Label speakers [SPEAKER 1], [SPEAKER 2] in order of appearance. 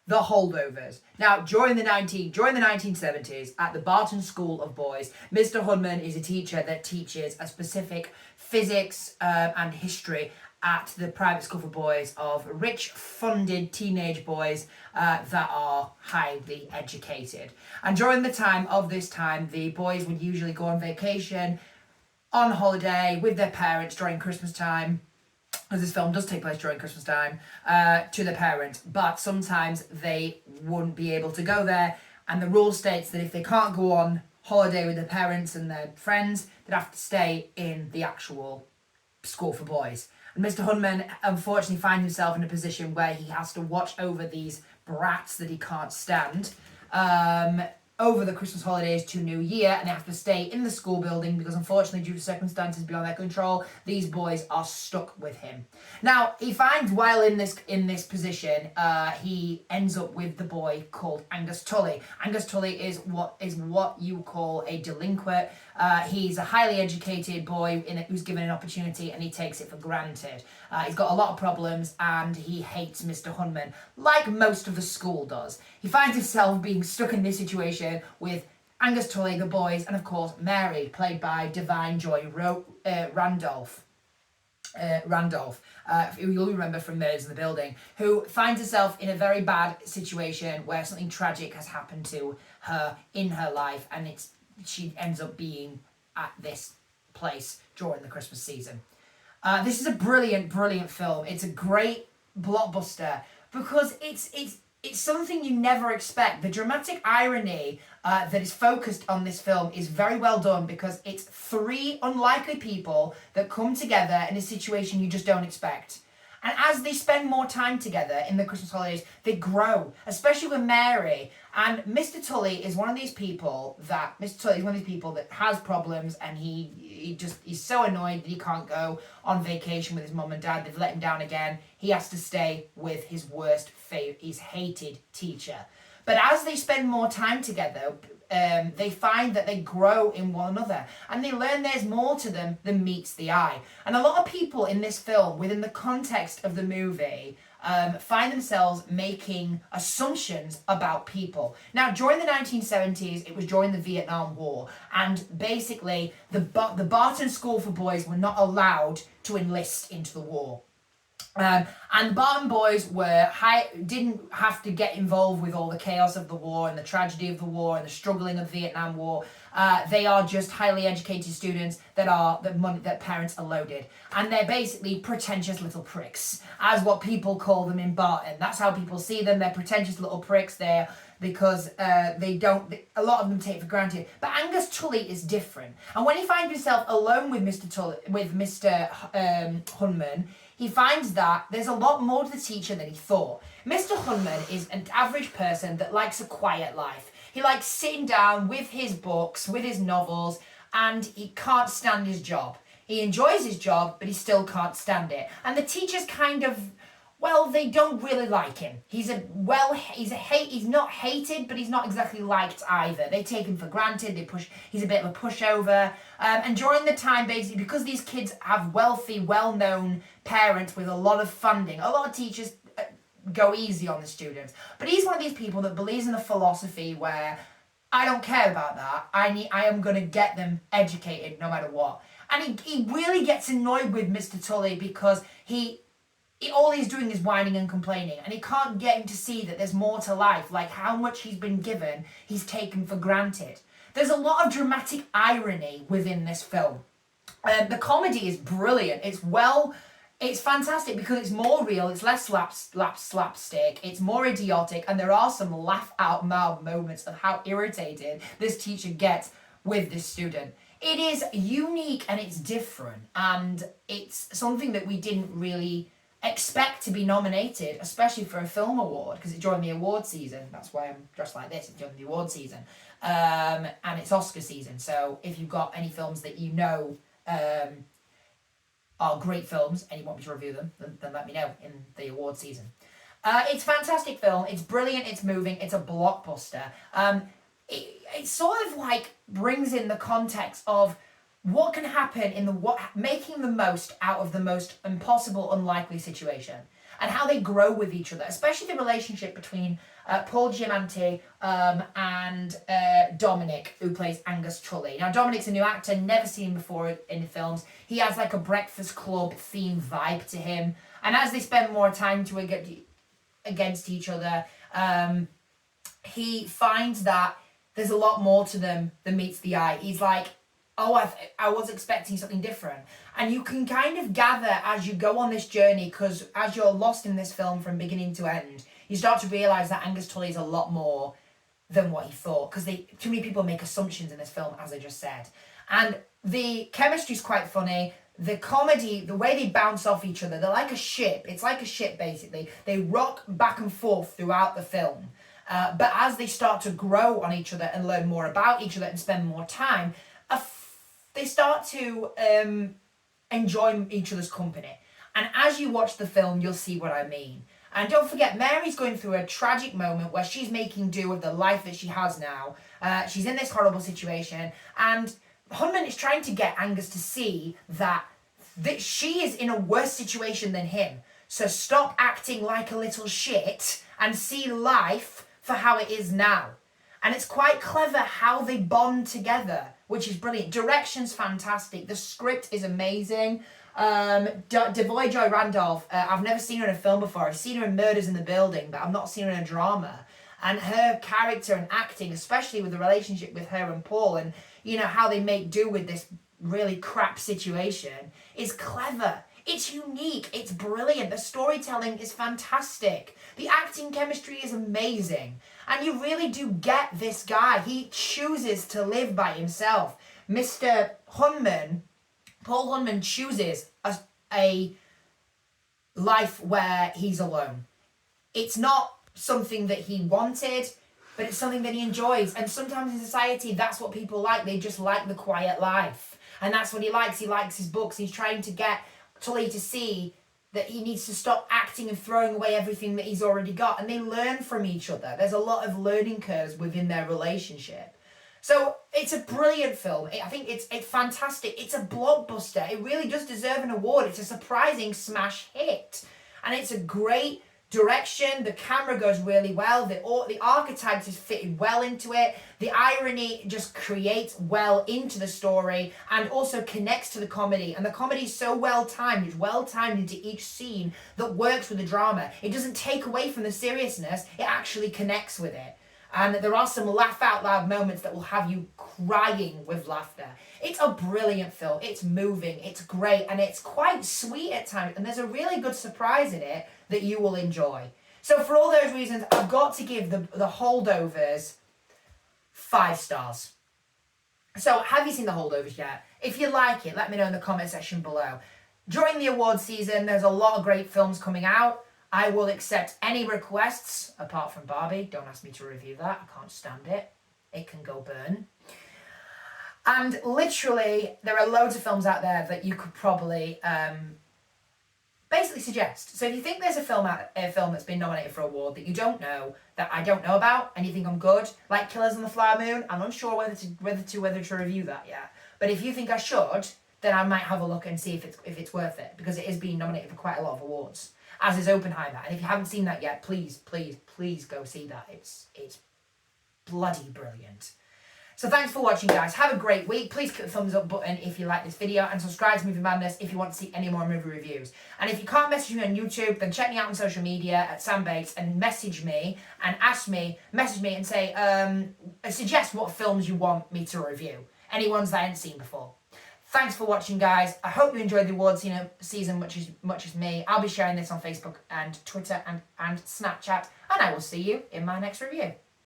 [SPEAKER 1] the Holdovers. Now, during the 1970s, at the Barton School of Boys, Mr. Hunman is a teacher that teaches a specific physics and history at the private school for boys of rich, funded teenage boys that are highly educated. And during the time of this time, the boys would usually go on vacation, on holiday with their parents during Christmas time, as this film does take place during Christmas time, to their parents. But sometimes they wouldn't be able to go there, and the rule states that if they can't go on holiday with their parents and their friends, they'd have to stay in the actual school for boys. And Mr. Hunman unfortunately finds himself in a position where he has to watch over these brats that he can't stand over the Christmas holidays to New Year, and they have to stay in the school building because unfortunately, due to circumstances beyond their control, these boys are stuck with him. Now, he finds while in this position, he ends up with the boy called Angus Tully. Angus Tully is what you call a delinquent. He's a highly educated boy who's given an opportunity and he takes it for granted. He's got a lot of problems and he hates Mr. Hunman, like most of the school does. He finds himself being stuck in this situation with Angus Tully, the boys, and of course Mary, played by Divine Joy Randolph, who you'll remember from Murders in the Building, who finds herself in a very bad situation where something tragic has happened to her in her life, and she ends up being at this place during the Christmas season. This is a brilliant film. It's a great blockbuster because it's something you never expect. The dramatic irony that is focused on this film is very well done because it's three unlikely people that come together in a situation you just don't expect. And as they spend more time together in the Christmas holidays, they grow, especially with Mary. And Mr. Tully is one of these people that has problems, and he's so annoyed that he can't go on vacation with his mum and dad. They've let him down again. He has to stay with his his hated teacher. But as they spend more time together, they find that they grow in one another and they learn there's more to them than meets the eye. And a lot of people in this film, within the context of the movie, find themselves making assumptions about people. Now, during the 1970s, it was during the Vietnam War, and basically the Barton School for Boys were not allowed to enlist into the war. And the Barton boys didn't have to get involved with all the chaos of the war and the tragedy of the war and the struggling of the Vietnam War. They are just highly educated students that parents are loaded. And they're basically pretentious little pricks, as what people call them in Barton. That's how people see them. They're pretentious little pricks there because a lot of them take it for granted. But Angus Tully is different. And when he finds himself alone with Mr. Hunman, he finds that there's a lot more to the teacher than he thought. Mr. Hunman is an average person that likes a quiet life. He likes sitting down with his books, with his novels, and he can't stand his job. He enjoys his job, but he still can't stand it. And the teachers they don't really like him. He's not hated, but he's not exactly liked either. They take him for granted. He's a bit of a pushover. And during the time, basically, because these kids have wealthy, well-known parents with a lot of funding, a lot of teachers go easy on the students. But he's one of these people that believes in the philosophy where I don't care about that. I am going to get them educated no matter what. And he really gets annoyed with Mr. Tully because all he's doing is whining and complaining, and he can't get him to see that there's more to life, like how much he's been given, he's taken for granted. There's a lot of dramatic irony within this film. The comedy is brilliant. It's fantastic because it's more real, it's less slapstick, it's more idiotic, and there are some laugh-out-loud moments of how irritated this teacher gets with this student. It is unique and it's different, and it's something that we didn't really expect to be nominated, especially for a film award, because it's during the award season. That's why I'm dressed like this. It's during the award season, and it's Oscar season. So if you've got any films that you know are great films and you want me to review them, then let me know in the award season. It's a fantastic film. It's brilliant. It's moving. It's a blockbuster. It sort of like brings in the context of what can happen in making the most out of the most impossible, unlikely situation. and how they grow with each other, especially the relationship between Paul Giamatti and Dominic, who plays Angus Tully. Now, Dominic's a new actor, never seen him before in the films. He has like a Breakfast Club themed vibe to him. And as they spend more time against each other, he finds that there's a lot more to them than meets the eye. He's like, oh, I was expecting something different. And you can kind of gather as you go on this journey, because as you're lost in this film from beginning to end, you start to realise that Angus Tully is a lot more than what he thought. Because too many people make assumptions in this film, as I just said. And the chemistry is quite funny. The comedy, the way they bounce off each other, they're like a ship. It's like a ship, basically. They rock back and forth throughout the film. But as they start to grow on each other and learn more about each other and spend more time, they start to enjoy each other's company. And as you watch the film, you'll see what I mean. And don't forget, Mary's going through a tragic moment where she's making do with the life that she has now. She's in this horrible situation. And Hunman is trying to get Angus to see that she is in a worse situation than him. So stop acting like a little shit and see life for how it is now. And it's quite clever how they bond together, which is brilliant. Direction's fantastic. The script is amazing. Devoy Joy Randolph, I've never seen her in a film before. I've seen her in Murders in the Building, but I've not seen her in a drama. And her character and acting, especially with the relationship with her and Paul, and you know how they make do with this really crap situation, is clever. It's unique. It's brilliant. The storytelling is fantastic. The acting chemistry is amazing. And you really do get this guy. He chooses to live by himself. Mr. Hunman, Paul Hunman, chooses a life where he's alone. It's not something that he wanted, but it's something that he enjoys. And sometimes in society, that's what people like. They just like the quiet life. And that's what he likes. He likes his books. He's trying to get Tully to see that he needs to stop acting and throwing away everything that he's already got. And they learn from each other. There's a lot of learning curves within their relationship. So it's a brilliant film. I think it's fantastic. It's a blockbuster. It really does deserve an award. It's a surprising smash hit. And it's a great direction. The camera goes really well. The archetypes is fitted well into it. The irony just creates well into the story and also connects to the comedy. And the comedy is so well timed. It's well timed into each scene that works with the drama. It doesn't take away from the seriousness. It actually connects with it. And there are some laugh out loud moments that will have you crying with laughter. It's a brilliant film. It's moving. It's great. And it's quite sweet at times. And there's a really good surprise in it that you will enjoy. So for all those reasons, I've got to give the Holdovers 5 stars. So have you seen the Holdovers yet? If you like it, let me know in the comment section below. During the award season, there's a lot of great films coming out. I will accept any requests, apart from Barbie. Don't ask me to review that. I can't stand it. It can go burn. And literally, there are loads of films out there that you could probably basically suggest. So if you think there's a film that's been nominated for an award that you don't know, that I don't know about, and you think I'm good, like Killers on the Flower Moon, I'm unsure whether to review that yet. But if you think I should, then I might have a look and see if it's worth it, because it is being nominated for quite a lot of awards, as is Oppenheimer. And if you haven't seen that yet, please go see that. It's bloody brilliant. So thanks for watching, guys. Have a great week. Please click the thumbs up button if you like this video, and subscribe to Movie Madness if you want to see any more movie reviews. And if you can't message me on YouTube, then check me out on social media at Sam Bates and message me and message me and say, suggest what films you want me to review. Any ones that I haven't seen before. Thanks for watching, guys. I hope you enjoyed the awards season much as me. I'll be sharing this on Facebook and Twitter and Snapchat, and I will see you in my next review.